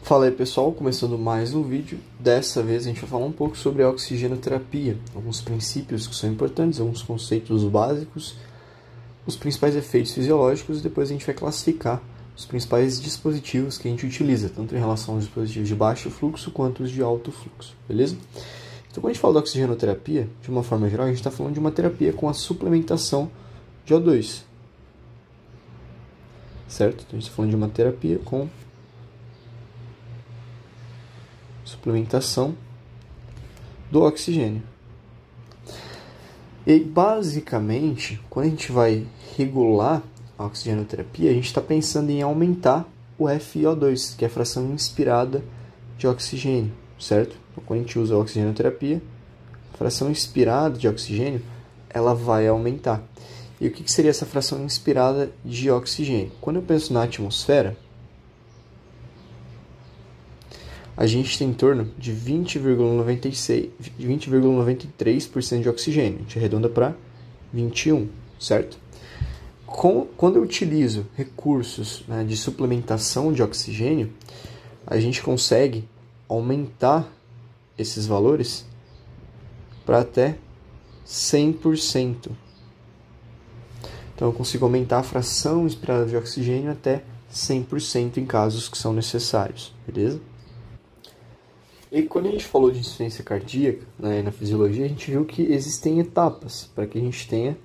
Fala aí pessoal, começando mais um vídeo. Dessa vez a gente vai falar um pouco sobre a oxigenoterapia, alguns princípios que são importantes, alguns conceitos básicos, os principais efeitos fisiológicos e depois a gente vai classificar os principais dispositivos que a gente utiliza, tanto em relação aos dispositivos de baixo fluxo quanto os de alto fluxo, beleza? Então quando a gente fala da oxigenoterapia, de uma forma geral, a gente está falando de uma terapia com a suplementação de O2, certo? Então a gente está falando de uma terapia com suplementação do oxigênio. E basicamente, quando a gente vai regular a oxigenoterapia, a gente está pensando em aumentar o FiO2, que é a fração inspirada de oxigênio, certo? Então, quando a gente usa a oxigenoterapia, a fração inspirada de oxigênio ela vai aumentar. E o que seria essa fração inspirada de oxigênio? Quando eu penso na atmosfera, a gente tem em torno de 20,93% de oxigênio. A gente arredonda para 21, certo? Quando eu utilizo recursos, né, de suplementação de oxigênio, a gente consegue aumentar esses valores para até 100%. Então eu consigo aumentar a fração inspirada de oxigênio até 100% em casos que são necessários, beleza? E quando a gente falou de insuficiência cardíaca, né, na fisiologia, a gente viu que existem etapas para que a gente tenha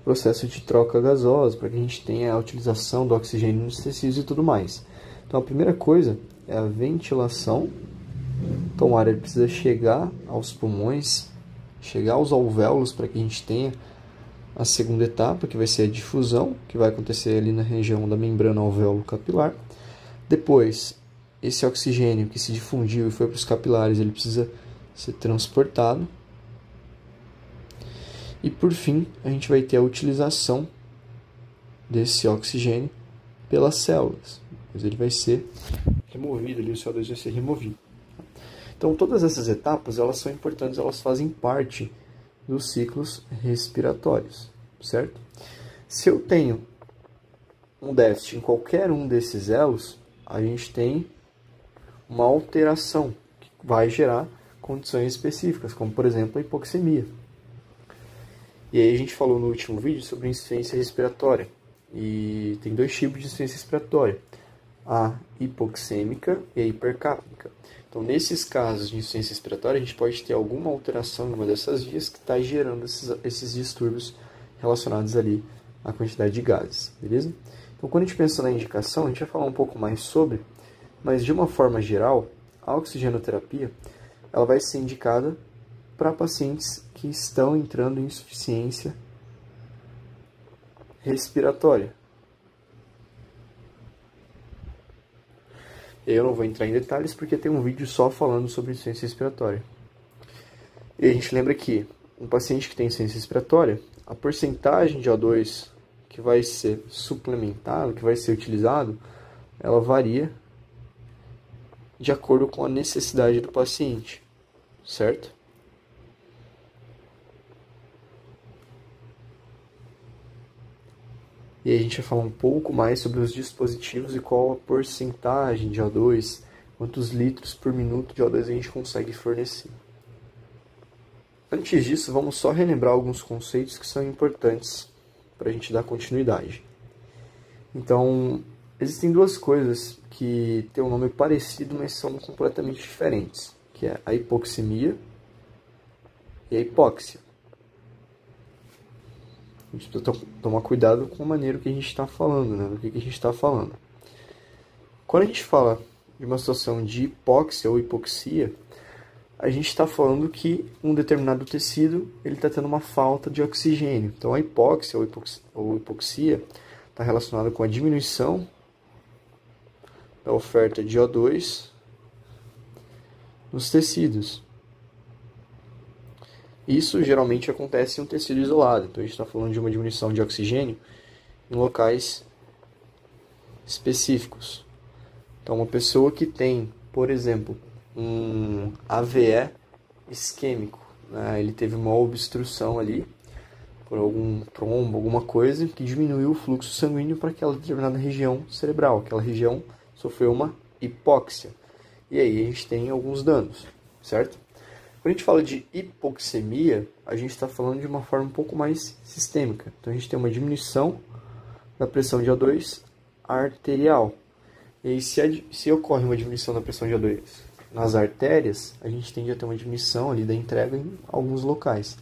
processo de troca gasosa, para que a gente tenha a utilização do oxigênio nos tecidos e tudo mais. Então a primeira coisa é a ventilação. Então o ar ele precisa chegar aos pulmões, chegar aos alvéolos para que a gente tenha a segunda etapa, que vai ser a difusão, que vai acontecer ali na região da membrana alvéolo capilar. Depois, esse oxigênio que se difundiu e foi para os capilares, ele precisa ser transportado. E por fim, a gente vai ter a utilização desse oxigênio pelas células. Mas ele vai ser removido, ali, o CO2 vai ser removido. Então todas essas etapas, elas são importantes, elas fazem parte dos ciclos respiratórios, certo? Se eu tenho um déficit em qualquer um desses elos, a gente tem uma alteração que vai gerar condições específicas, como por exemplo a hipoxemia. E aí a gente falou no último vídeo sobre insuficiência respiratória. E tem dois tipos de insuficiência respiratória, a hipoxêmica e a hipercápnica. Então nesses casos de insuficiência respiratória a gente pode ter alguma alteração em uma dessas vias que está gerando esses distúrbios relacionados ali à quantidade de gases, beleza? Então quando a gente pensa na indicação, a gente vai falar um pouco mais sobre, mas de uma forma geral, a oxigenoterapia ela vai ser indicada para pacientes que estão entrando em insuficiência respiratória. Eu não vou entrar em detalhes porque tem um vídeo só falando sobre insuficiência respiratória. E a gente lembra que um paciente que tem insuficiência respiratória, a porcentagem de O2 que vai ser suplementado, que vai ser utilizado, ela varia de acordo com a necessidade do paciente, certo? E aí a gente vai falar um pouco mais sobre os dispositivos e qual a porcentagem de O2, quantos litros por minuto de O2 a gente consegue fornecer. Antes disso, vamos só relembrar alguns conceitos que são importantes para a gente dar continuidade. Então, existem duas coisas que têm um nome parecido, mas são completamente diferentes, que é a hipoxemia e a hipóxia. A gente precisa tomar cuidado com a maneira que a gente está falando, né? Do que a gente está falando. Quando a gente fala de uma situação de hipóxia ou hipoxia, a gente está falando que um determinado tecido ele está tendo uma falta de oxigênio. Então a hipóxia ou hipoxia está relacionada com a diminuição da oferta de O2 nos tecidos. Isso geralmente acontece em um tecido isolado. Então a gente está falando de uma diminuição de oxigênio em locais específicos. Então uma pessoa que tem, por exemplo, um AVE isquêmico, né? Ele teve uma obstrução ali por algum trombo, alguma coisa que diminuiu o fluxo sanguíneo para aquela determinada região cerebral. Aquela região sofreu uma hipóxia. E aí a gente tem alguns danos, certo? Quando a gente fala de hipoxemia, a gente está falando de uma forma um pouco mais sistêmica. Então a gente tem uma diminuição da pressão de O2 arterial. E aí se ocorre uma diminuição da pressão de O2 nas artérias, a gente tende a ter uma diminuição ali da entrega em alguns locais.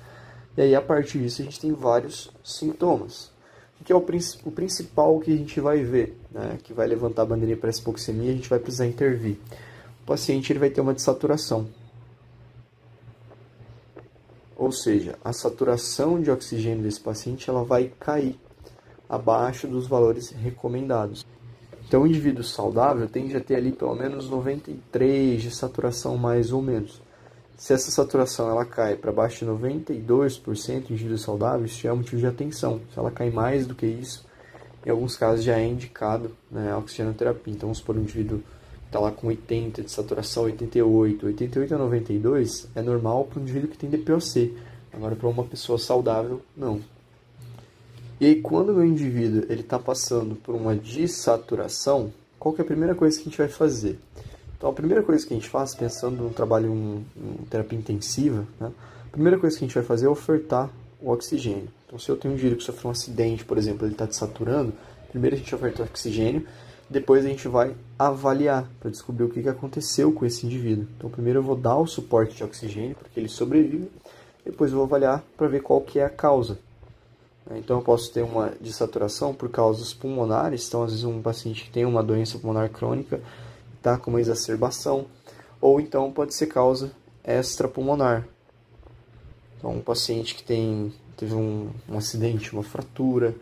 E aí a partir disso a gente tem vários sintomas. O que é o principal que a gente vai ver, né, que vai levantar a bandeirinha para essa hipoxemia, a gente vai precisar intervir. O paciente ele vai ter uma dessaturação. Ou seja, a saturação de oxigênio desse paciente ela vai cair abaixo dos valores recomendados. Então, o indivíduo saudável tende a ter ali pelo menos 93 de saturação, mais ou menos. Se essa saturação ela cai para baixo de 92% em indivíduo saudável, isso já é um motivo de atenção. Se ela cai mais do que isso, em alguns casos já é indicado, né, a oxigenoterapia. Então, vamos supor um indivíduo que está lá com 80 de saturação, 88 a 92 é normal para um indivíduo que tem DPOC. Agora, para uma pessoa saudável, não. E aí, quando o indivíduo está passando por uma dessaturação, qual que é a primeira coisa que a gente vai fazer? Então, a primeira coisa que a gente faz, pensando no trabalho em terapia intensiva, né, a primeira coisa que a gente vai fazer é ofertar o oxigênio. Então, se eu tenho um indivíduo que sofreu um acidente, por exemplo, ele está desaturando, primeiro a gente oferta o oxigênio, depois a gente vai avaliar para descobrir o que aconteceu com esse indivíduo. Então, primeiro eu vou dar o suporte de oxigênio para que ele sobreviva, depois eu vou avaliar para ver qual que é a causa. Então, eu posso ter uma dessaturação por causas pulmonares. Então, às vezes, um paciente que tem uma doença pulmonar crônica está com uma exacerbação. Ou então, pode ser causa extrapulmonar. Então, um paciente que teve um acidente, uma fratura,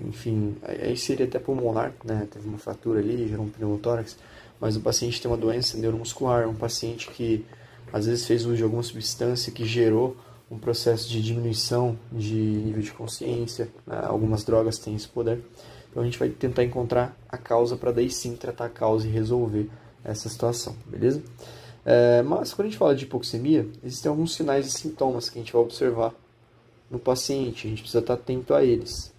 enfim, aí seria até pulmonar, né? Teve uma fratura ali, gerou um pneumotórax. Mas o paciente tem uma doença neuromuscular, um paciente que, às vezes, fez uso de alguma substância que gerou um processo de diminuição de nível de consciência, né? Algumas drogas têm esse poder. Então a gente vai tentar encontrar a causa para daí sim tratar a causa e resolver essa situação, beleza? Mas quando a gente fala de hipoxemia, existem alguns sinais e sintomas que a gente vai observar no paciente, a gente precisa estar atento a eles.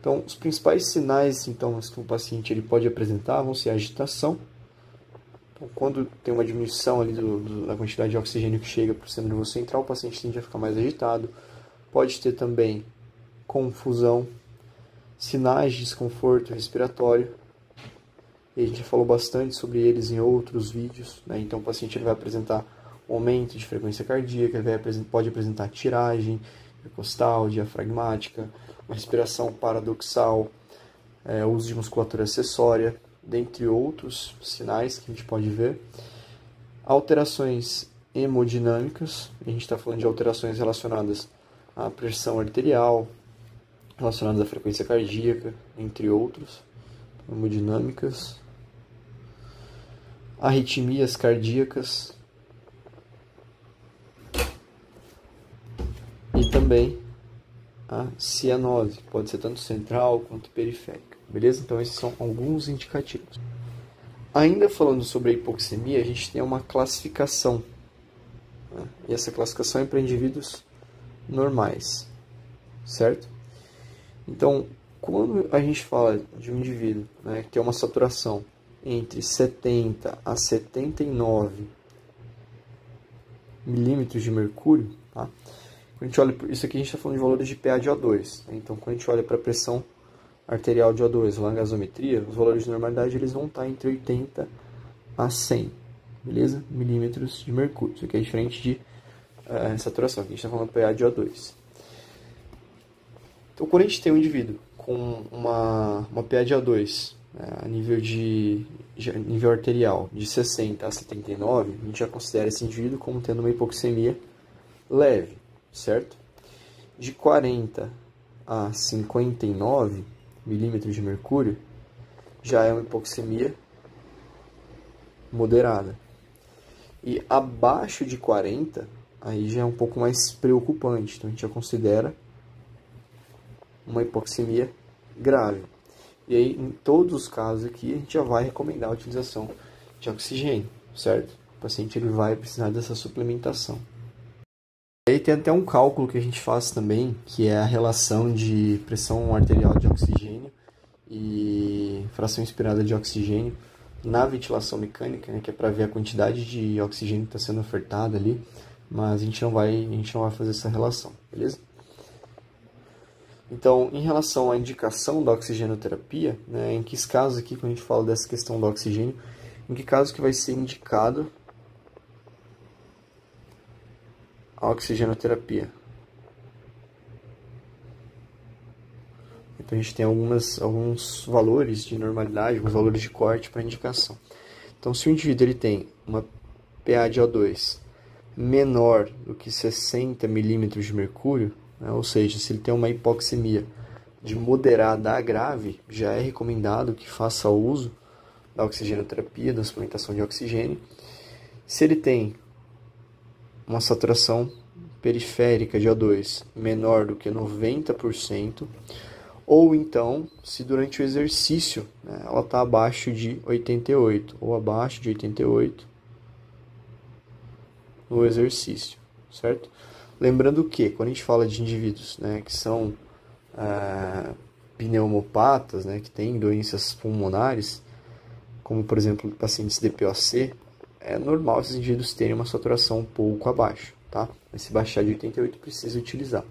Então, os principais sinais e sintomas que o paciente ele pode apresentar vão ser agitação. Então, quando tem uma diminuição ali da quantidade de oxigênio que chega para o sistema nervoso central, o paciente tende a ficar mais agitado. Pode ter também confusão, sinais de desconforto respiratório. E a gente já falou bastante sobre eles em outros vídeos, né? Então, o paciente ele vai apresentar um aumento de frequência cardíaca, pode apresentar tiragem intercostal, diafragmática, uma respiração paradoxal, uso de musculatura acessória, dentre outros sinais que a gente pode ver. Alterações hemodinâmicas, a gente está falando de alterações relacionadas à pressão arterial, relacionadas à frequência cardíaca, entre outros. Hemodinâmicas. Arritmias cardíacas. E também a cianose, pode ser tanto central quanto periférica. Beleza? Então esses são alguns indicativos. Ainda falando sobre a hipoxemia, a gente tem uma classificação, né? E essa classificação é para indivíduos normais, certo? Então, quando a gente fala de um indivíduo, né, que tem uma saturação entre 70 a 79 milímetros de mercúrio, tá? Quando a gente olha, isso aqui a gente está falando de valores de PA de O2, né? Então, quando a gente olha para a pressão arterial de O2 ou a gasometria, os valores de normalidade eles vão estar entre 80 a 100, beleza? Milímetros de mercúrio. Isso aqui é diferente de saturação, aqui a gente está falando PA de O2. Então, quando a gente tem um indivíduo com uma PA de O2 a nível arterial de 60 a 79, a gente já considera esse indivíduo como tendo uma hipoxemia leve, certo? De 40 a 59 milímetros de mercúrio já é uma hipoxemia moderada. E abaixo de 40, aí já é um pouco mais preocupante. Então a gente já considera uma hipoxemia grave. E aí, em todos os casos aqui, a gente já vai recomendar a utilização de oxigênio, certo? O paciente ele vai precisar dessa suplementação. Aí tem até um cálculo que a gente faz também, que é a relação de pressão arterial de oxigênio e fração inspirada de oxigênio na ventilação mecânica, né, que é para ver a quantidade de oxigênio que está sendo ofertada ali, mas a gente não vai fazer essa relação, beleza? Então, em relação à indicação da oxigenoterapia, né, em que casos aqui, quando a gente fala dessa questão do oxigênio, em que casos que vai ser indicado a oxigenoterapia? Então, a gente tem alguns valores de normalidade, alguns valores de corte para indicação. Então, se o indivíduo ele tem uma PA de O2 menor do que 60 milímetros de mercúrio, né, ou seja, se ele tem uma hipoxemia de moderada a grave, já é recomendado que faça uso da oxigenoterapia, da suplementação de oxigênio. Se ele tem uma saturação periférica de O2 menor do que 90%, ou então, se durante o exercício, né, ela está abaixo de 88, ou abaixo de 88 no exercício, certo? Lembrando que, quando a gente fala de indivíduos, né, que são pneumopatas, né, que têm doenças pulmonares, como por exemplo pacientes DPOC, é normal esses indivíduos terem uma saturação um pouco abaixo, tá? Mas se baixar de 88 precisa utilizar.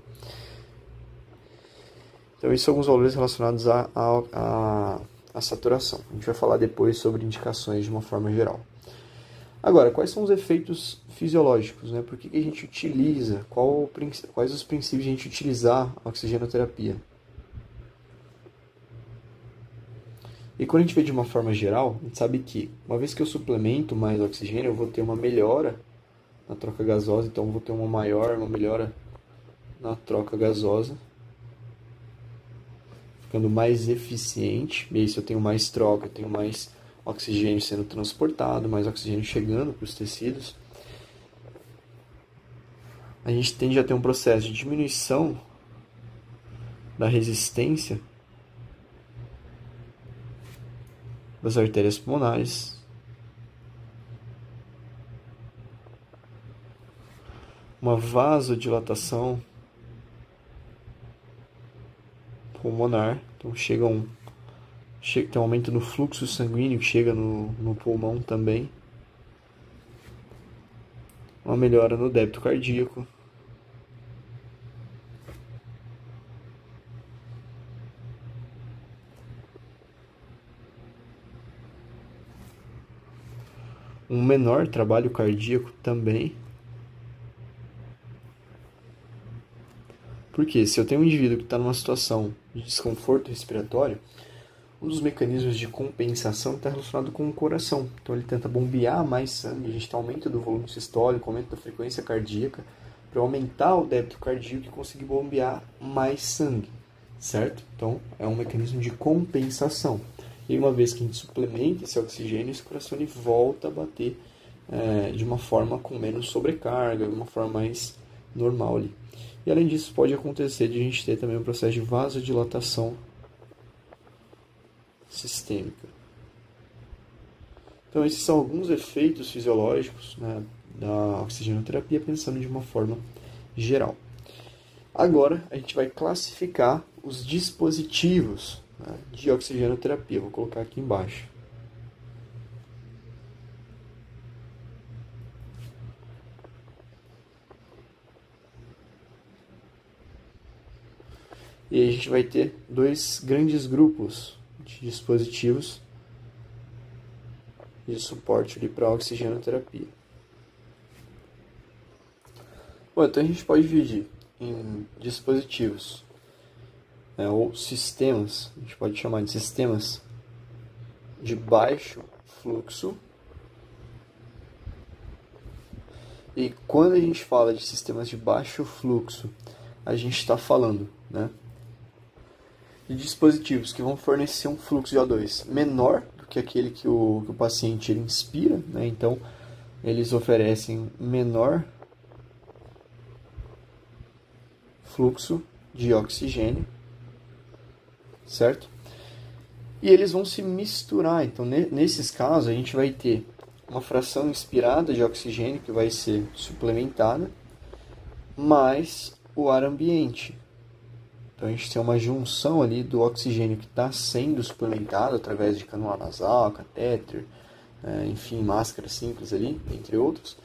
Então, esses são alguns valores relacionados à saturação. A gente vai falar depois sobre indicações de uma forma geral. Agora, quais são os efeitos fisiológicos, né? Por que a gente utiliza? Quais os princípios de a gente utilizar a oxigenoterapia? E quando a gente vê de uma forma geral, a gente sabe que, uma vez que eu suplemento mais oxigênio, eu vou ter uma melhora na troca gasosa, então eu vou ter uma melhora na troca gasosa, ficando mais eficiente. E aí, se eu tenho mais troca, eu tenho mais oxigênio sendo transportado, mais oxigênio chegando para os tecidos. A gente tende a ter um processo de diminuição da resistência das artérias pulmonares, uma vasodilatação pulmonar, então tem um aumento no fluxo sanguíneo que chega no pulmão também, uma melhora no débito cardíaco, um menor trabalho cardíaco também. Porque se eu tenho um indivíduo que está numa situação de desconforto respiratório, um dos mecanismos de compensação está relacionado com o coração. Então ele tenta bombear mais sangue, a gente tem aumento do volume sistólico, aumento da frequência cardíaca, para aumentar o débito cardíaco e conseguir bombear mais sangue, certo? Então é um mecanismo de compensação. E uma vez que a gente suplementa esse oxigênio, esse coração ele volta a bater de uma forma com menos sobrecarga, de uma forma mais normal ali. E além disso, pode acontecer de a gente ter também um processo de vasodilatação sistêmica. Então, esses são alguns efeitos fisiológicos, né, da oxigenoterapia, pensando de uma forma geral. Agora, a gente vai classificar os dispositivos, né, de oxigenoterapia. Vou colocar aqui embaixo. E aí a gente vai ter dois grandes grupos de dispositivos de suporte para a oxigenoterapia. Bom, então a gente pode dividir em dispositivos, né, ou sistemas, a gente pode chamar de sistemas de baixo fluxo. E quando a gente fala de sistemas de baixo fluxo, a gente está falando, né, de dispositivos que vão fornecer um fluxo de O2 menor do que aquele que o paciente ele inspira, né? Então, eles oferecem menor fluxo de oxigênio, certo? E eles vão se misturar. Então, nesses casos, a gente vai ter uma fração inspirada de oxigênio que vai ser suplementada, mais o ar ambiente. Então a gente tem uma junção ali do oxigênio que está sendo suplementado através de canula nasal, catéter, enfim, máscara simples ali, entre outros,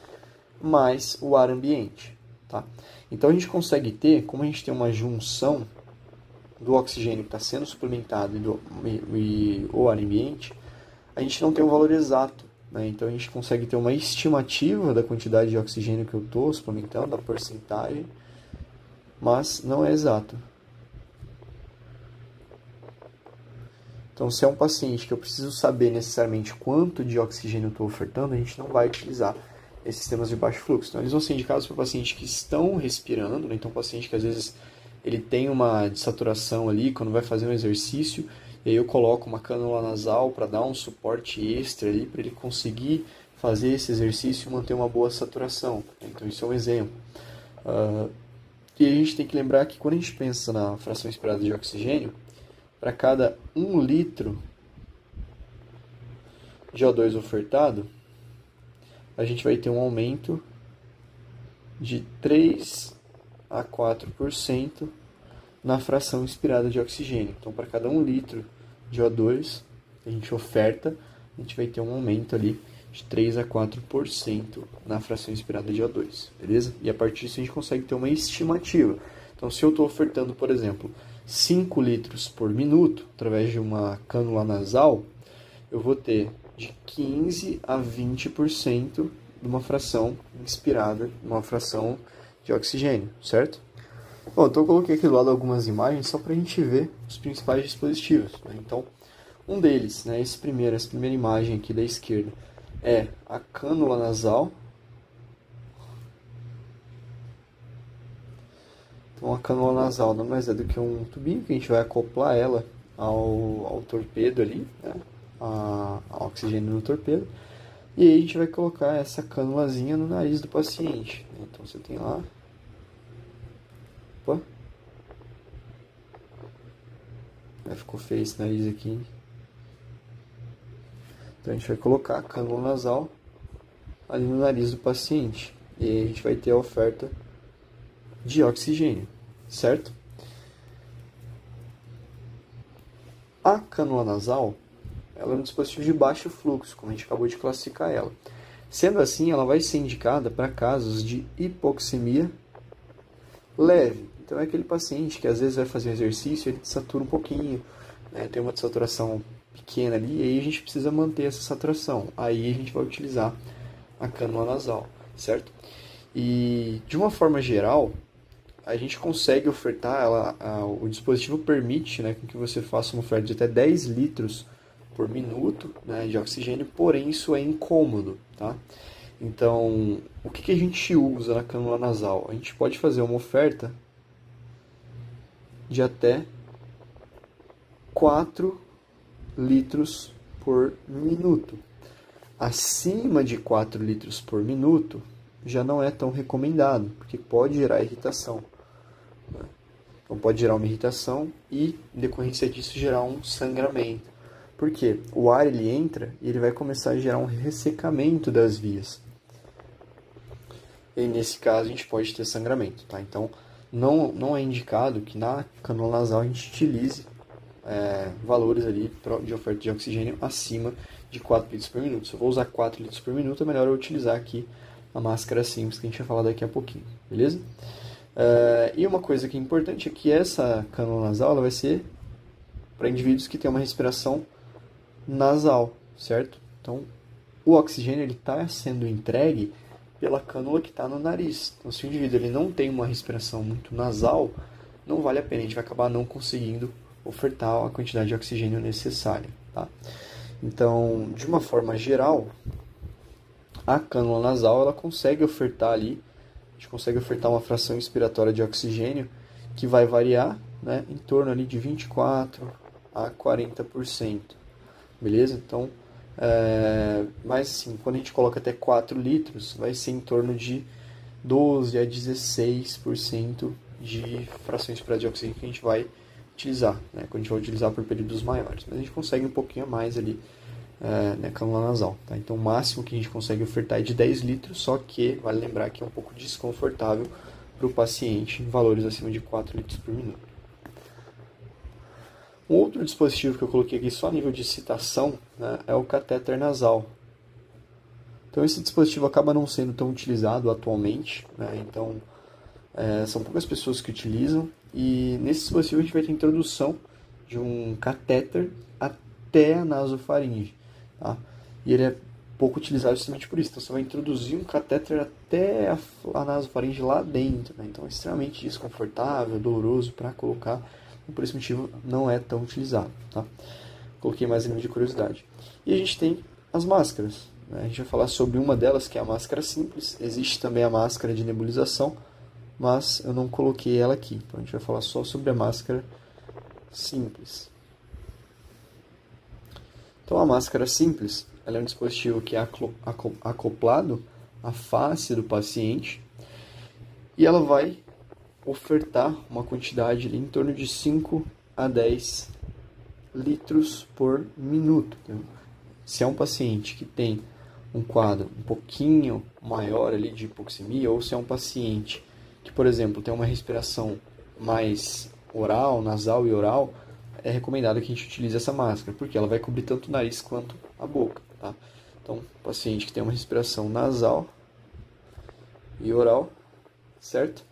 mais o ar ambiente, tá? Então a gente consegue ter, como a gente tem uma junção do oxigênio que está sendo suplementado e o ar ambiente, a gente não tem um valor exato, né? Então a gente consegue ter uma estimativa da quantidade de oxigênio que eu estou suplementando, da porcentagem, mas não é exato. Então, se é um paciente que eu preciso saber necessariamente quanto de oxigênio eu estou ofertando, a gente não vai utilizar esses sistemas de baixo fluxo. Então, eles vão ser indicados para pacientes que estão respirando, né? Então, paciente que às vezes ele tem uma dessaturação ali quando vai fazer um exercício, e aí eu coloco uma cânula nasal para dar um suporte extra ali, para ele conseguir fazer esse exercício e manter uma boa saturação. Então, isso é um exemplo. E a gente tem que lembrar que quando a gente pensa na fração inspirada de oxigênio, para cada 1 litro de O2 ofertado, a gente vai ter um aumento de 3 a 4% na fração inspirada de oxigênio. Então, para cada 1 litro de O2 que a gente oferta, a gente vai ter um aumento ali de 3 a 4% na fração inspirada de O2, beleza? E a partir disso a gente consegue ter uma estimativa. Então, se eu estou ofertando, por exemplo, 5 litros por minuto, através de uma cânula nasal, eu vou ter de 15 a 20% de uma fração inspirada, uma fração de oxigênio, certo? Bom, então eu coloquei aqui do lado algumas imagens só para a gente ver os principais dispositivos, né? Então, um deles, né, essa primeira imagem aqui da esquerda, é a cânula nasal. Então, a cânula nasal nada mais é do que um tubinho que a gente vai acoplar ela ao torpedo ali, né? A oxigênio no torpedo. E aí a gente vai colocar essa cânulazinha no nariz do paciente. Então, você tem lá... Opa! Ficou feio esse nariz aqui. Então, a gente vai colocar a cânula nasal ali no nariz do paciente. E aí a gente vai ter a oferta de oxigênio, certo? A cânula nasal, ela é um dispositivo de baixo fluxo, como a gente acabou de classificar ela. Sendo assim, ela vai ser indicada para casos de hipoxemia leve. Então é aquele paciente que às vezes vai fazer um exercício, ele satura um pouquinho, né, tem uma desaturação pequena ali, e aí a gente precisa manter essa saturação. Aí a gente vai utilizar a cânula nasal, certo? E de uma forma geral, a gente consegue ofertar, o dispositivo permite, né, que você faça uma oferta de até 10 litros por minuto, né, de oxigênio, porém isso é incômodo, tá? Então, o que a gente usa na cânula nasal? A gente pode fazer uma oferta de até 4 litros por minuto. Acima de 4 litros por minuto, já não é tão recomendado, porque pode gerar irritação. Então pode gerar uma irritação e, em decorrência disso, gerar um sangramento. Por quê? O ar ele entra e ele vai começar a gerar um ressecamento das vias. E nesse caso a gente pode ter sangramento, tá? Então não é indicado que na cânula nasal a gente utilize valores ali de oferta de oxigênio acima de 4 litros por minuto. Se eu vou usar 4 litros por minuto, é melhor eu utilizar aqui a máscara simples que a gente vai falar daqui a pouquinho, beleza? E uma coisa que é importante é que essa cânula nasal ela vai ser para indivíduos que têm uma respiração nasal, certo? Então, o oxigênio está sendo entregue pela cânula que está no nariz. Então, se o indivíduo ele não tem uma respiração muito nasal, não vale a pena, a gente vai acabar não conseguindo ofertar a quantidade de oxigênio necessária, tá? Então, de uma forma geral, a cânula nasal ela consegue ofertar ali, a gente consegue ofertar uma fração inspiratória de oxigênio que vai variar, né, em torno ali de 24 a 40%, beleza? Então, mas assim, quando a gente coloca até 4 litros, vai ser em torno de 12 a 16% de fração inspirada de oxigênio que a gente vai utilizar, né, quando a gente vai utilizar por períodos maiores. Mas a gente consegue um pouquinho a mais ali na cânula nasal, tá? Então o máximo que a gente consegue ofertar é de 10 litros, só que vale lembrar que é um pouco desconfortável para o paciente em valores acima de 4 litros por minuto. Um outro dispositivo que eu coloquei aqui só a nível de citação, né, é o catéter nasal. Então esse dispositivo acaba não sendo tão utilizado atualmente, né, então são poucas pessoas que utilizam, e nesse dispositivo a gente vai ter a introdução de um catéter até a nasofaringe, tá? E ele é pouco utilizado justamente por isso. Então você vai introduzir um catéter até a nasofaringe lá dentro, né? Então é extremamente desconfortável, doloroso para colocar, e por esse motivo não é tão utilizado, tá? Coloquei mais a nível de curiosidade. E a gente tem as máscaras, né? A gente vai falar sobre uma delas, que é a máscara simples. Existe também a máscara de nebulização, mas eu não coloquei ela aqui. Então a gente vai falar só sobre a máscara simples. Então a máscara simples, ela é um dispositivo que é acoplado à face do paciente e ela vai ofertar uma quantidade em torno de 5 a 10 litros por minuto. Então, se é um paciente que tem um quadro um pouquinho maior ali de hipoxemia, ou se é um paciente que, por exemplo, tem uma respiração mais oral, nasal e oral, é recomendado que a gente utilize essa máscara, porque ela vai cobrir tanto o nariz quanto a boca, tá? Então, paciente que tem uma respiração nasal e oral, certo?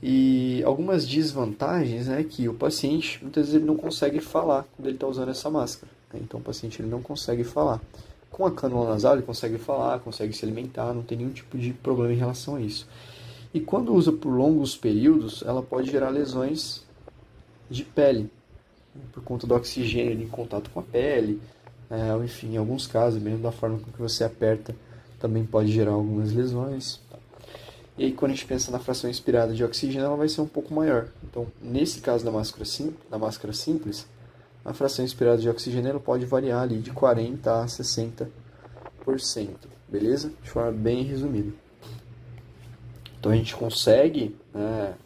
E algumas desvantagens é que o paciente, muitas vezes, ele não consegue falar quando ele está usando essa máscara, né? Então, o paciente ele não consegue falar. Com a cânula nasal, ele consegue falar, consegue se alimentar, não tem nenhum tipo de problema em relação a isso. E quando usa por longos períodos, ela pode gerar lesões de pele, por conta do oxigênio em contato com a pele, ou enfim, em alguns casos, mesmo da forma com que você aperta, também pode gerar algumas lesões. Tá? E aí, quando a gente pensa na fração inspirada de oxigênio, ela vai ser um pouco maior. Então, nesse caso da máscara simples, a fração inspirada de oxigênio ela pode variar ali de 40% a 60%, beleza? De forma bem resumida. Então, a gente consegue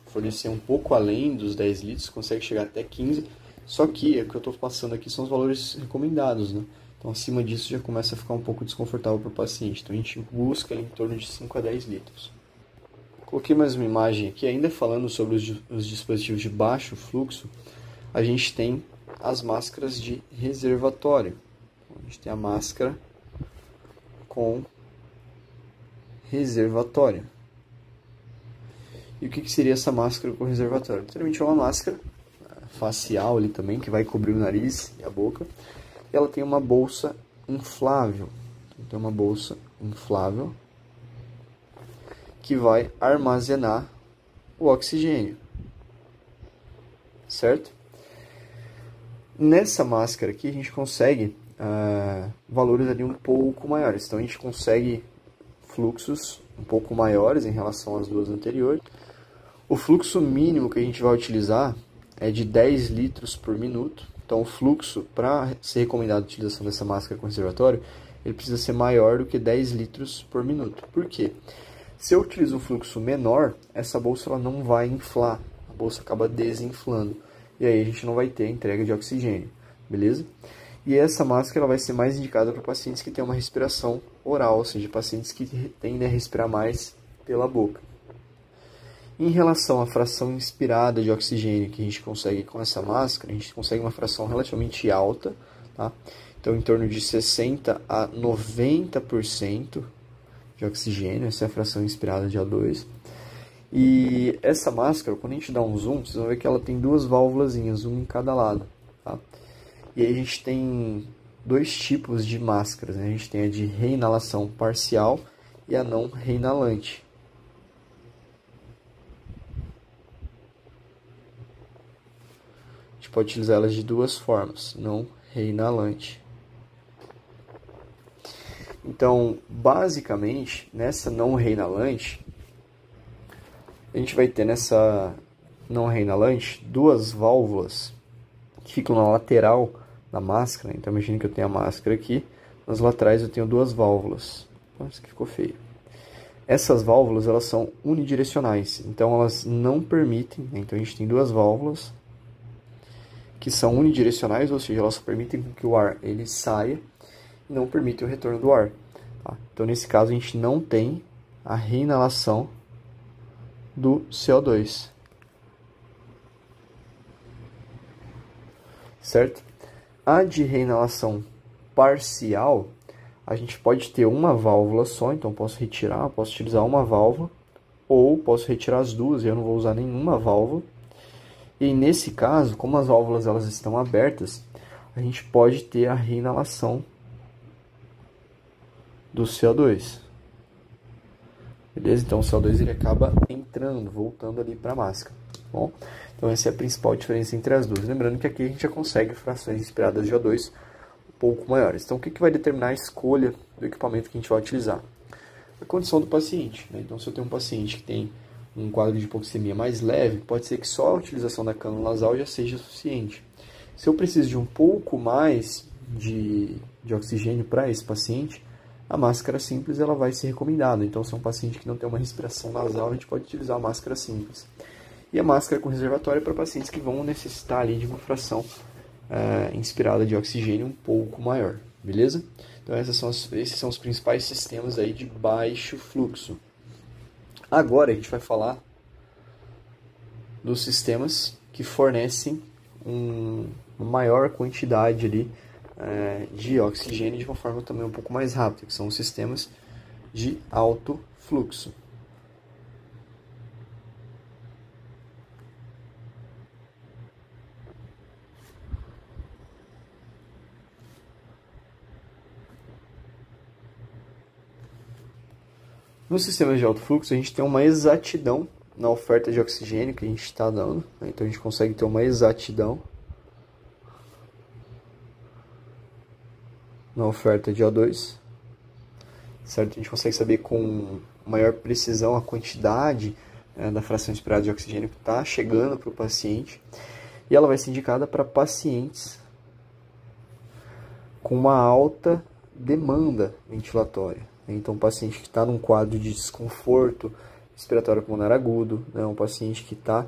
fornecer um pouco além dos 10 litros, consegue chegar até 15. Só que o que eu estou passando aqui são os valores recomendados, né? Então, acima disso já começa a ficar um pouco desconfortável para o paciente. Então, a gente busca ali em torno de 5 a 10 litros. Coloquei mais uma imagem aqui, ainda falando sobre os dispositivos de baixo fluxo. A gente tem as máscaras de reservatório. A gente tem a máscara com reservatório. E o que seria essa máscara com reservatório? Literalmente é uma máscara facial ali também, que vai cobrir o nariz e a boca. E ela tem uma bolsa inflável. Então, uma bolsa inflável que vai armazenar o oxigênio. Certo? Nessa máscara aqui, a gente consegue valores ali um pouco maiores. Então, a gente consegue fluxos um pouco maiores em relação às duas anteriores. O fluxo mínimo que a gente vai utilizar é de 10 litros por minuto. Então, o fluxo, para ser recomendado a utilização dessa máscara com reservatório, ele precisa ser maior do que 10 litros por minuto. Por quê? Se eu utilizo um fluxo menor, essa bolsa ela não vai inflar. A bolsa acaba desinflando. E aí a gente não vai ter a entrega de oxigênio. Beleza? E essa máscara ela vai ser mais indicada para pacientes que têm uma respiração oral, ou seja, pacientes que tendem a respirar mais pela boca. Em relação à fração inspirada de oxigênio que a gente consegue com essa máscara, a gente consegue uma fração relativamente alta, tá? Então, em torno de 60% a 90% de oxigênio, essa é a fração inspirada de O2. E essa máscara, quando a gente dá um zoom, vocês vão ver que ela tem duas válvulazinhas, uma em cada lado, tá? E aí a gente tem dois tipos de máscaras, né? A gente tem a de reinalação parcial e a não reinalante. A gente pode utilizar elas de duas formas, não reinalante. Então, basicamente, nessa não reinalante, a gente vai ter nessa não reinalante duas válvulas que ficam na lateral da máscara. Então, imagine que eu tenho a máscara aqui, nas laterais eu tenho duas válvulas. Nossa, que ficou feio. Essas válvulas, elas são unidirecionais, então elas não permitem, né? Então a gente tem duas válvulas que são unidirecionais, ou seja, elas permitem que o ar ele saia e não permitem o retorno do ar. Tá? Então, nesse caso, a gente não tem a reinalação do CO2. certo? A de reinalação parcial, a gente pode ter uma válvula só, então posso retirar, posso utilizar uma válvula, ou posso retirar as duas e eu não vou usar nenhuma válvula. E nesse caso, como as válvulas elas estão abertas, a gente pode ter a reinalação do CO2. Beleza? Então o CO2 ele acaba entrando, voltando ali para a máscara. Bom, então essa é a principal diferença entre as duas. Lembrando que aqui a gente já consegue frações inspiradas de O2 um pouco maiores. Então o que vai determinar a escolha do equipamento que a gente vai utilizar? A condição do paciente, né? Então se eu tenho um paciente que tem um quadro de hipoxemia mais leve, pode ser que só a utilização da cânula nasal já seja suficiente. Se eu preciso de um pouco mais de oxigênio para esse paciente, a máscara simples ela vai ser recomendada. Então, se é um paciente que não tem uma respiração nasal, a gente pode utilizar a máscara simples. E a máscara com reservatório é para pacientes que vão necessitar ali de uma fração inspirada de oxigênio um pouco maior, beleza? Então, esses são os principais sistemas aí de baixo fluxo. Agora, a gente vai falar dos sistemas que fornecem uma maior quantidade ali de oxigênio de uma forma também um pouco mais rápida, que são os sistemas de alto fluxo. Nos sistemas de alto fluxo, a gente tem uma exatidão na oferta de oxigênio que a gente está dando, né? Então a gente consegue ter uma exatidão na oferta de O2, certo? A gente consegue saber com maior precisão a quantidade da fração inspirada de oxigênio que está chegando para o paciente, e ela vai ser indicada para pacientes com uma alta demanda ventilatória. Então, um paciente que está num quadro de desconforto respiratório pulmonar agudo, né? Um paciente que está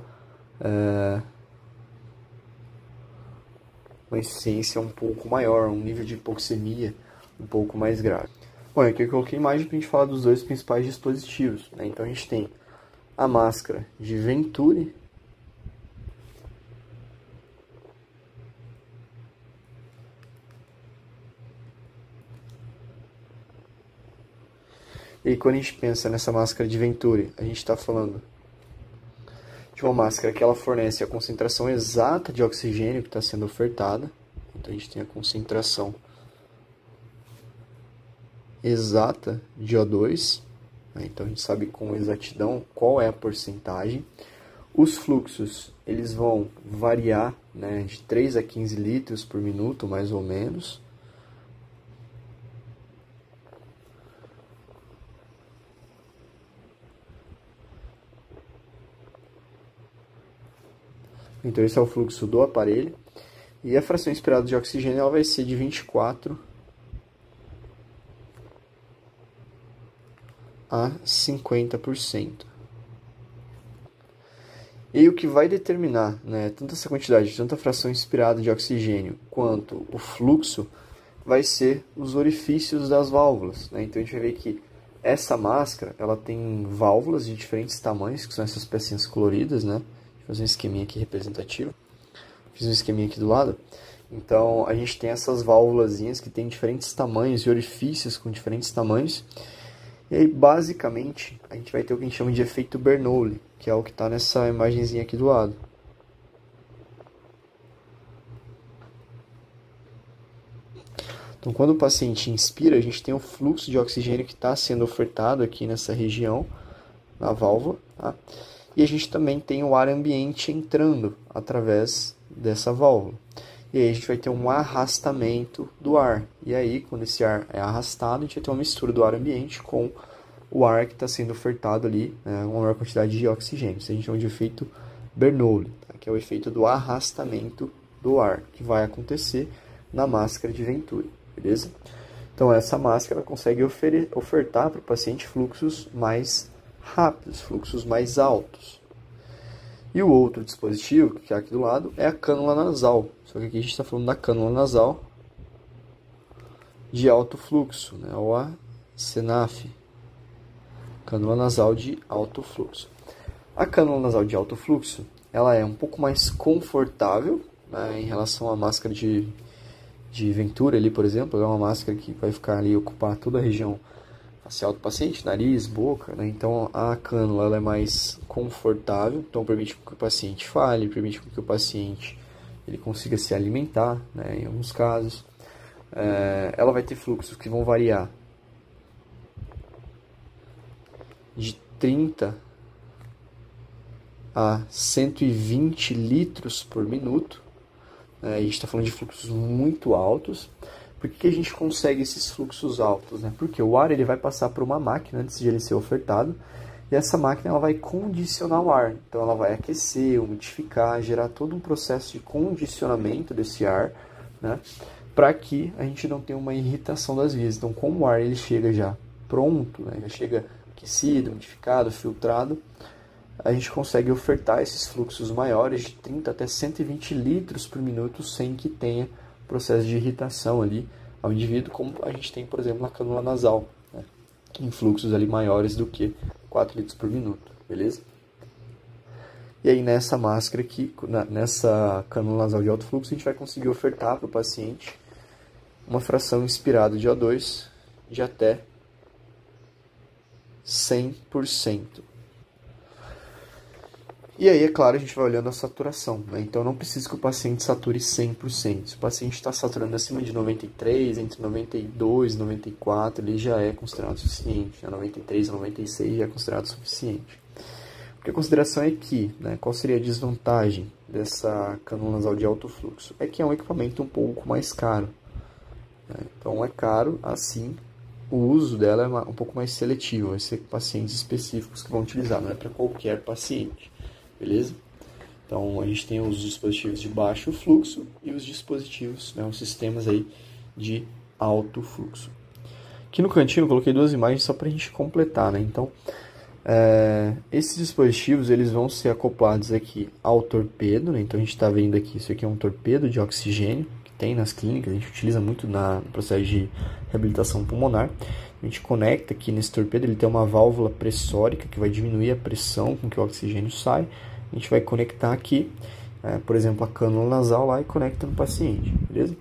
uma insuficiência um pouco maior, um nível de hipoxemia um pouco mais grave. Bom, aqui eu coloquei imagem para a gente falar dos dois principais dispositivos, né? Então, a gente tem a máscara de Venturi, e quando a gente pensa nessa máscara de Venturi, a gente está falando de uma máscara que ela fornece a concentração exata de oxigênio que está sendo ofertada. Então a gente tem a concentração exata de O2, né? Então a gente sabe com exatidão qual é a porcentagem. Os fluxos eles vão variar, né, de 3 a 15 litros por minuto, mais ou menos. Então esse é o fluxo do aparelho. E a fração inspirada de oxigênio ela vai ser de 24 a 50%. E o que vai determinar, né, tanto essa quantidade, tanto a fração inspirada de oxigênio quanto o fluxo, vai ser os orifícios das válvulas, né? Então a gente vai ver que essa máscara ela tem válvulas de diferentes tamanhos, que são essas pecinhas coloridas, né? Vou fazer um esqueminha aqui representativo. Fiz um esqueminha aqui do lado. Então, a gente tem essas válvulazinhas que tem diferentes tamanhos e orifícios com diferentes tamanhos. E aí, basicamente, a gente vai ter o que a gente chama de efeito Bernoulli, que é o que está nessa imagenzinha aqui do lado. Então, quando o paciente inspira, a gente tem o fluxo de oxigênio que está sendo ofertado aqui nessa região, na válvula, tá? E a gente também tem o ar ambiente entrando através dessa válvula. E aí a gente vai ter um arrastamento do ar. E aí, quando esse ar é arrastado, a gente vai ter uma mistura do ar ambiente com o ar que está sendo ofertado ali, né, uma maior quantidade de oxigênio. Isso a gente chama de efeito Bernoulli, tá? Que é o efeito do arrastamento do ar, que vai acontecer na máscara de Venturi, beleza? Então essa máscara consegue ofertar para o paciente fluxos mais rápidos, fluxos mais altos. E o outro dispositivo, que é aqui do lado, é a cânula nasal. Só que aqui a gente está falando da cânula nasal de alto fluxo, né? Ou a CNAF, cânula nasal de alto fluxo. A cânula nasal de alto fluxo, ela é um pouco mais confortável, né, em relação à máscara de Ventura ali, por exemplo, é uma máscara que vai ficar ali, ocupar toda a região facial do paciente, nariz, boca, né? Então a cânula ela é mais confortável, então permite que o paciente fale, permite que o paciente ele consiga se alimentar, né, em alguns casos. Ela vai ter fluxos que vão variar de 30 a 120 litros por minuto. A gente está falando de fluxos muito altos. Por que a gente consegue esses fluxos altos, né? Porque o ar ele vai passar por uma máquina antes de ele ser ofertado, e essa máquina ela vai condicionar o ar. Então ela vai aquecer, umidificar, gerar todo um processo de condicionamento desse ar, né? Para que a gente não tenha uma irritação das vias. Então, como o ar ele chega já pronto, né? Já chega aquecido, umidificado, filtrado, a gente consegue ofertar esses fluxos maiores de 30 até 120 litros por minuto sem que tenha processo de irritação ali ao indivíduo, como a gente tem, por exemplo, na cânula nasal, né, em fluxos ali maiores do que 4 litros por minuto, beleza? E aí nessa máscara aqui, nessa cânula nasal de alto fluxo, a gente vai conseguir ofertar para o paciente uma fração inspirada de O2 de até 100%. E aí, é claro, a gente vai olhando a saturação, né? Então, não precisa que o paciente sature 100%. Se o paciente está saturando acima de 93, entre 92 e 94, ele já é considerado suficiente. 93 a 96 já é considerado suficiente. Porque a consideração é que, né, qual seria a desvantagem dessa cânula nasal de alto fluxo? É que é um equipamento um pouco mais caro, né? Então, é caro, assim, o uso dela é um pouco mais seletivo. Vai ser pacientes específicos que vão utilizar, não é para qualquer paciente. Beleza? Então, a gente tem os dispositivos de baixo fluxo e os dispositivos, né, os sistemas aí de alto fluxo. Aqui no cantinho eu coloquei duas imagens só para a gente completar, né? Então, esses dispositivos eles vão ser acoplados aqui ao torpedo, né? Então, a gente está vendo aqui, isso aqui é um torpedo de oxigênio que tem nas clínicas, a gente utiliza muito no processo de reabilitação pulmonar. A gente conecta aqui nesse torpedo, ele tem uma válvula pressórica que vai diminuir a pressão com que o oxigênio sai. A gente vai conectar aqui, por exemplo, a cânula nasal lá e conecta no paciente, beleza?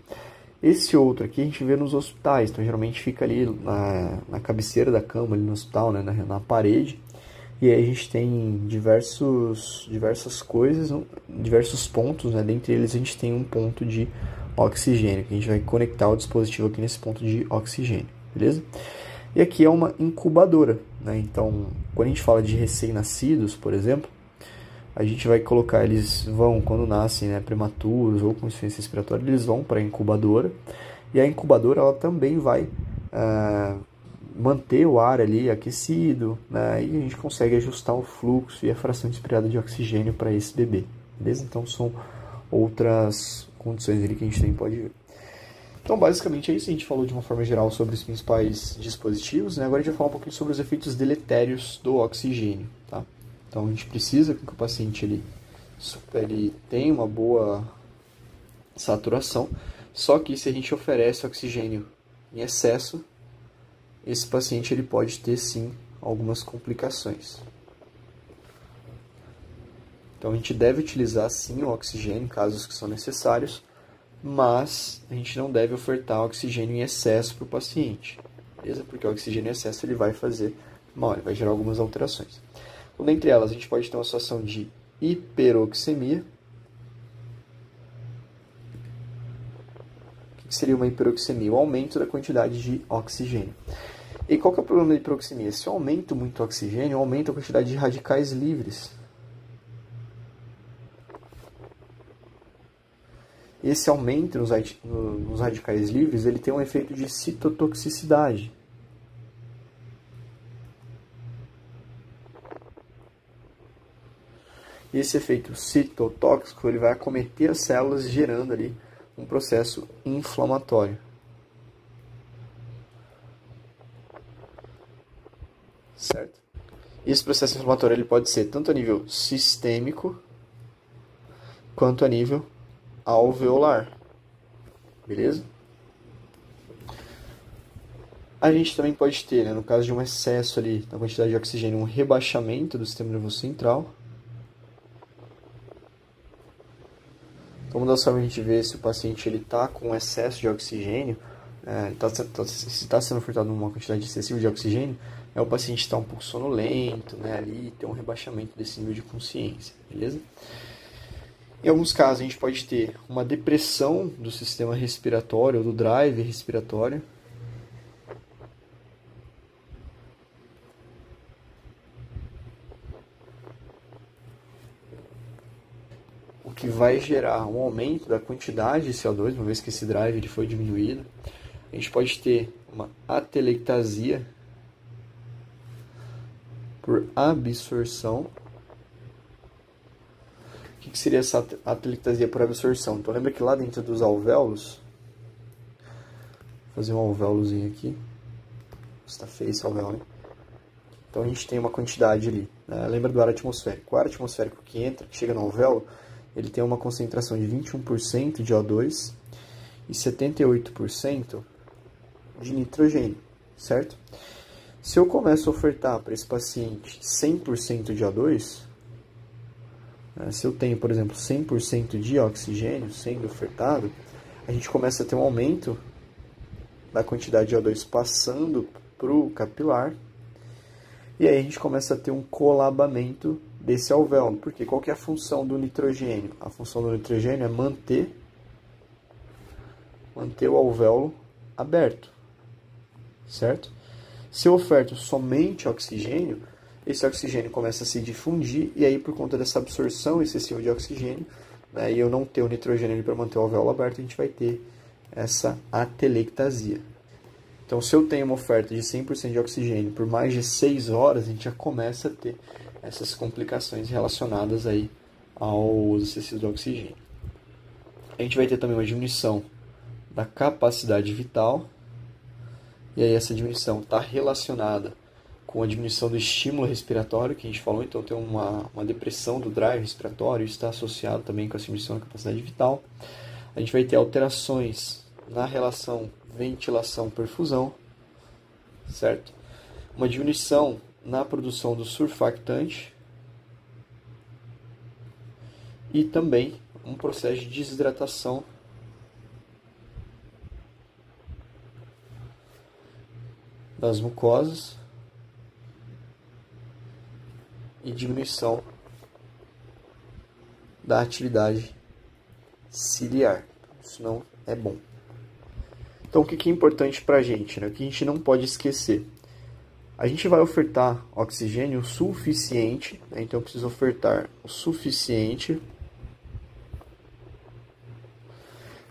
Esse outro aqui a gente vê nos hospitais, então geralmente fica ali na cabeceira da cama, ali no hospital, né, na parede. E aí a gente tem diversas coisas, diversos pontos, né? Dentre eles a gente tem um ponto de oxigênio, que a gente vai conectar o dispositivo aqui nesse ponto de oxigênio, beleza? E aqui é uma incubadora, né? Então, quando a gente fala de recém-nascidos, por exemplo, a gente vai colocar, eles vão, quando nascem, né, prematuros ou com insuficiência respiratória, eles vão para a incubadora. E a incubadora, ela também vai manter o ar ali aquecido, né, e a gente consegue ajustar o fluxo e a fração inspirada de oxigênio para esse bebê, beleza? Então, são outras condições ali que a gente também pode ver. Então, basicamente é isso. A gente falou de uma forma geral sobre os principais dispositivos, né? Agora a gente vai falar um pouquinho sobre os efeitos deletérios do oxigênio, tá? Então, a gente precisa que o paciente ele tenha uma boa saturação, só que se a gente oferece oxigênio em excesso, esse paciente ele pode ter, sim, algumas complicações. Então, a gente deve utilizar, sim, o oxigênio em casos que são necessários, mas a gente não deve ofertar oxigênio em excesso para o paciente, beleza? Porque o oxigênio em excesso ele vai fazer mal, ele vai gerar algumas alterações. Então, dentre elas, a gente pode ter uma situação de hiperoxemia. O que seria uma hiperoxemia? O aumento da quantidade de oxigênio. E qual que é o problema da hiperoxemia? Se eu aumento muito o oxigênio, eu aumento a quantidade de radicais livres. Esse aumento nos radicais livres ele tem um efeito de citotoxicidade. E esse efeito citotóxico ele vai acometer as células, gerando ali um processo inflamatório. Certo? E esse processo inflamatório ele pode ser tanto a nível sistêmico quanto a nível alveolar. Beleza? A gente também pode ter, né, no caso de um excesso ali na quantidade de oxigênio, um rebaixamento do sistema nervoso central. Então, uma das formas de a gente ver se o paciente está com excesso de oxigênio, se está sendo ofertado uma quantidade excessiva de oxigênio, é o paciente estar um pouco sonolento, né, ali, ter um rebaixamento desse nível de consciência, beleza? Em alguns casos, a gente pode ter uma depressão do sistema respiratório, ou do drive respiratório. O que vai gerar um aumento da quantidade de CO2, uma vez que esse drive ele foi diminuído. A gente pode ter uma atelectasia por absorção. O que seria essa atelectasia por absorção? Então lembra que lá dentro dos alvéolos, vou fazer um alvéolozinho aqui, está feio esse alvéolo, né? Então a gente tem uma quantidade ali, né? Lembra do ar atmosférico? O ar atmosférico que entra, que chega no alvéolo, ele tem uma concentração de 21% de O2 e 78% de nitrogênio, certo? Se eu começo a ofertar para esse paciente 100% de O2, se eu tenho, por exemplo, 100% de oxigênio sendo ofertado, a gente começa a ter um aumento da quantidade de O2 passando para o capilar, e aí a gente começa a ter um colabamento desse alvéolo. Porque qual que é a função do nitrogênio? A função do nitrogênio é manter o alvéolo aberto, certo? Se eu oferto somente oxigênio, esse oxigênio começa a se difundir, e aí por conta dessa absorção excessiva de oxigênio, né, e eu não ter o nitrogênio para manter o alvéolo aberto, a gente vai ter essa atelectasia. Então, se eu tenho uma oferta de 100% de oxigênio por mais de 6 horas, a gente já começa a ter essas complicações relacionadas aí ao uso excessivo do oxigênio. A gente vai ter também uma diminuição da capacidade vital, e aí essa diminuição está relacionada com a diminuição do estímulo respiratório, que a gente falou, então tem uma depressão do drive respiratório, isso está associado também com a diminuição da capacidade vital. A gente vai ter alterações na relação ventilação-perfusão, certo? Uma diminuição na produção do surfactante e também um processo de desidratação das mucosas e diminuição da atividade ciliar. Isso não é bom. Então, o que é importante para a gente, né? O que a gente não pode esquecer? A gente vai ofertar oxigênio suficiente, né? Então eu preciso ofertar o suficiente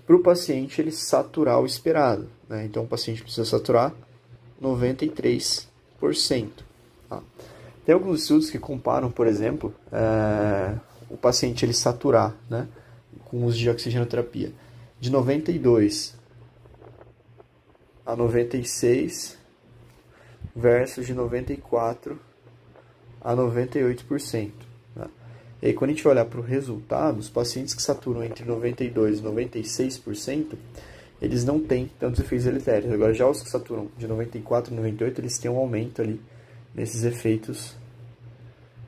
para o paciente ele saturar o esperado, né? Então o paciente precisa saturar 93%. Tá? Tem alguns estudos que comparam, por exemplo, o paciente ele saturar, né, com o uso de oxigenoterapia de 92 a 96 versus de 94 a 98%. Tá? E aí, quando a gente vai olhar para o resultado, os pacientes que saturam entre 92 e 96%, eles não têm tantos efeitos deletérios. Agora, já os que saturam de 94 a 98, eles têm um aumento ali nesses efeitos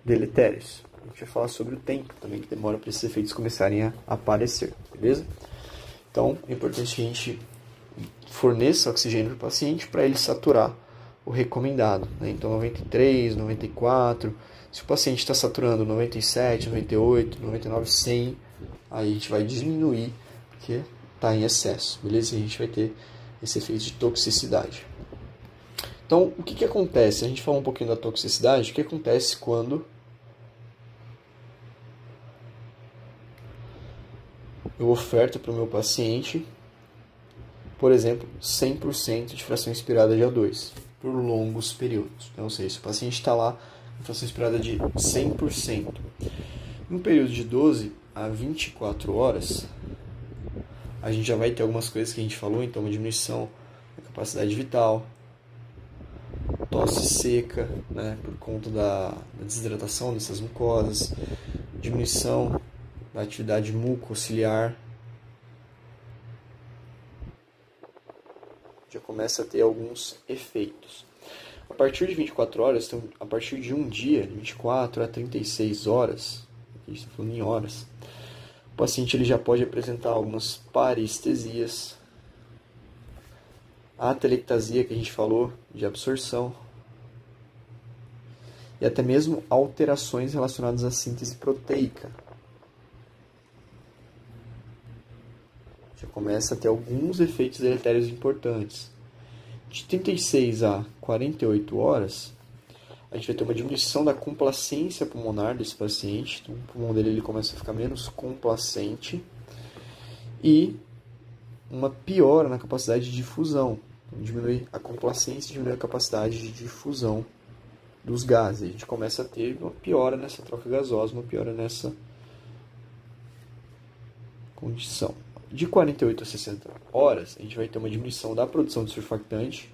deletérios. A gente vai falar sobre o tempo também, que demora para esses efeitos começarem a aparecer, beleza? Então, é importante que a gente forneça oxigênio para o paciente para ele saturar o recomendado, né? Então, 93, 94, se o paciente está saturando 97, 98, 99, 100, aí a gente vai diminuir, porque está em excesso, beleza? E a gente vai ter esse efeito de toxicidade. Então, o que acontece? A gente falou um pouquinho da toxicidade. O que acontece quando eu oferto para o meu paciente, por exemplo, 100% de fração inspirada de O2 por longos períodos? Então, ou seja, se o paciente está lá com fração inspirada de 100%, em um período de 12 a 24 horas, a gente já vai ter algumas coisas que a gente falou, então uma diminuição da capacidade vital, tosse seca, né, por conta da desidratação dessas mucosas, diminuição da atividade mucociliar, já começa a ter alguns efeitos. A partir de 24 horas, então, a partir de um dia, 24 a 36 horas, aqui a gente está falando em horas, o paciente ele já pode apresentar algumas parestesias, a atelectasia que a gente falou, de absorção, e até mesmo alterações relacionadas à síntese proteica. Já começa a ter alguns efeitos deletérios importantes. De 36 a 48 horas, a gente vai ter uma diminuição da complacência pulmonar desse paciente. Então, o pulmão dele ele começa a ficar menos complacente e uma piora na capacidade de difusão. Então, diminui a complacência e diminui a capacidade de difusão dos gases. A gente começa a ter uma piora nessa troca gasosa, uma piora nessa condição. De 48 a 60 horas, a gente vai ter uma diminuição da produção de surfactante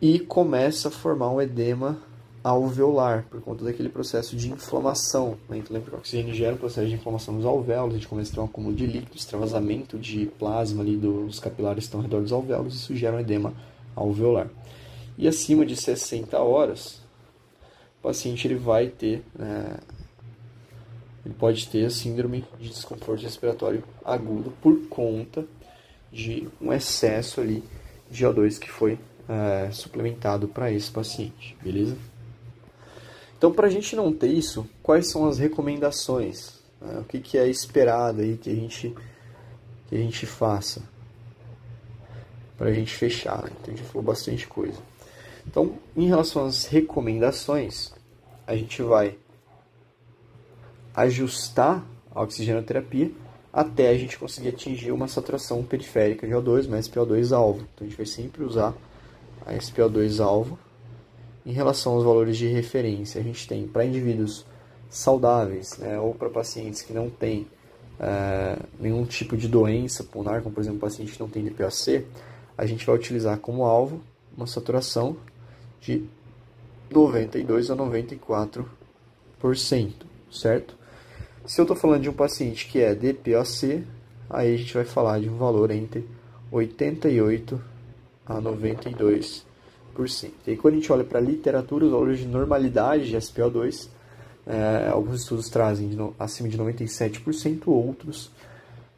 e começa a formar um edema alveolar, por conta daquele processo de inflamação. Então, lembra que o oxigênio gera um processo de inflamação nos alvéolos, a gente começa a ter um acúmulo de líquido, extravasamento de plasma ali dos capilares que estão ao redor dos alvéolos, isso gera um edema alveolar. E acima de 60 horas, o paciente ele vai ter, ele pode ter a síndrome de desconforto respiratório agudo por conta de um excesso ali de O2 que foi suplementado para esse paciente, beleza? Então, para a gente não ter isso, quais são as recomendações? O que é esperado aí que a gente faça para a gente fechar, né? Então, a gente falou bastante coisa. Então, em relação às recomendações, a gente vai ajustar a oxigenoterapia até a gente conseguir atingir uma saturação periférica de O2, uma SpO2 alvo. Então, a gente vai sempre usar a SpO2 alvo. Em relação aos valores de referência, a gente tem para indivíduos saudáveis, né, ou para pacientes que não têm nenhum tipo de doença pulmonar, como por exemplo, paciente que não tem DPOC, a gente vai utilizar como alvo uma saturação de 92 a 94%, certo? Se eu estou falando de um paciente que é DPOC, aí a gente vai falar de um valor entre 88 a 92%. E aí, quando a gente olha para a literatura, os valores de normalidade de SpO2, alguns estudos trazem acima de 97%, outros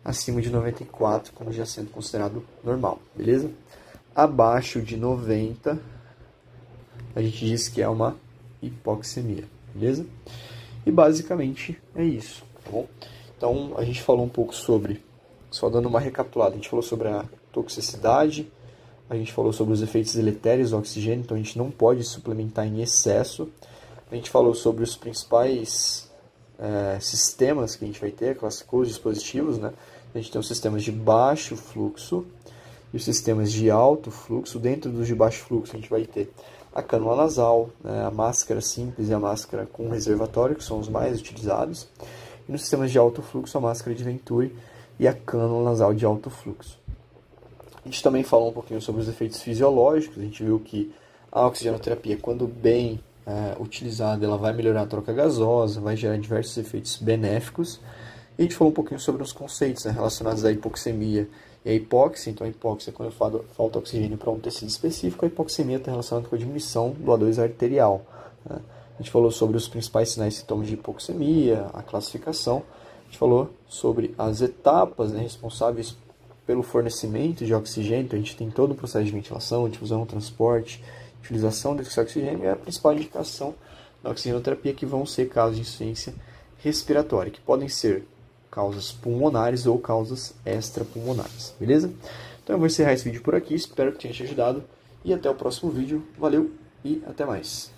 acima de 94%, como já sendo considerado normal, beleza? Abaixo de 90%, a gente diz que é uma hipoxemia, beleza? E basicamente é isso, tá bom? Então, a gente falou um pouco sobre, só dando uma recapitulada, a gente falou sobre a toxicidade, a gente falou sobre os efeitos deletérios do oxigênio, então a gente não pode suplementar em excesso. A gente falou sobre os principais sistemas que a gente vai ter, classificou os dispositivos, né? A gente tem os sistemas de baixo fluxo e os sistemas de alto fluxo. Dentro dos de baixo fluxo a gente vai ter a cânula nasal, né? A máscara simples e a máscara com reservatório, que são os mais utilizados. E nos sistemas de alto fluxo, a máscara de Venturi e a cânula nasal de alto fluxo. A gente também falou um pouquinho sobre os efeitos fisiológicos. A gente viu que a oxigenoterapia, quando bem utilizada, ela vai melhorar a troca gasosa, vai gerar diversos efeitos benéficos. E a gente falou um pouquinho sobre os conceitos, né, relacionados à hipoxemia e à hipóxia. Então, a hipóxia é quando falta oxigênio para um tecido específico, a hipoxemia está relacionada com a diminuição do O2 arterial, né? A gente falou sobre os principais sinais e sintomas de hipoxemia, a classificação. A gente falou sobre as etapas, né, responsáveis pelo fornecimento de oxigênio. Então, a gente tem todo o processo de ventilação, difusão, transporte, utilização desse oxigênio, e a principal indicação da oxigenoterapia, que vão ser casos de insuficiência respiratória, que podem ser causas pulmonares ou causas extrapulmonares, beleza? Então eu vou encerrar esse vídeo por aqui, espero que tenha te ajudado, e até o próximo vídeo. Valeu e até mais!